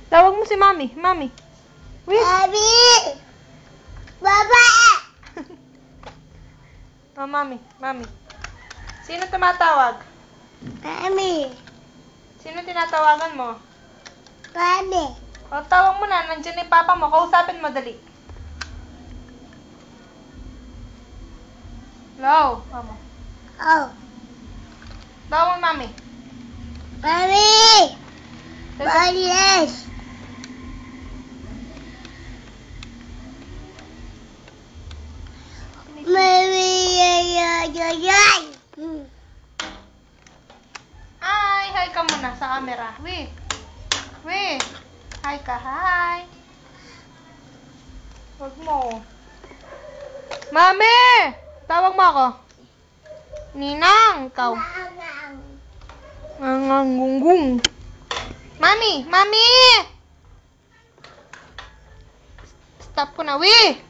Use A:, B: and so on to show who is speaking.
A: Tawag mo si Mami. Mami. Wait.
B: Mami! Baba!
A: Oh, Mami. Mami. Sino tumatawag?
B: Mami!
A: Sino tinatawagan mo?
B: Mami!
A: O, tawag mo na. Nandiyan na yung papa mo. Kausapin mo, dali. Hello? Mama.
B: Oh!
A: Tawag mo, Mami.
B: Mami! Marias! Mami! Yay!
A: Hi! Hi ka muna sa camera. Wait. Wait. Hi ka. Hi. Huwag mo. Mami! Tawag mo ako. Ninang, ikaw. Nangangungung. Mami! Mami! Stop ko na, weh!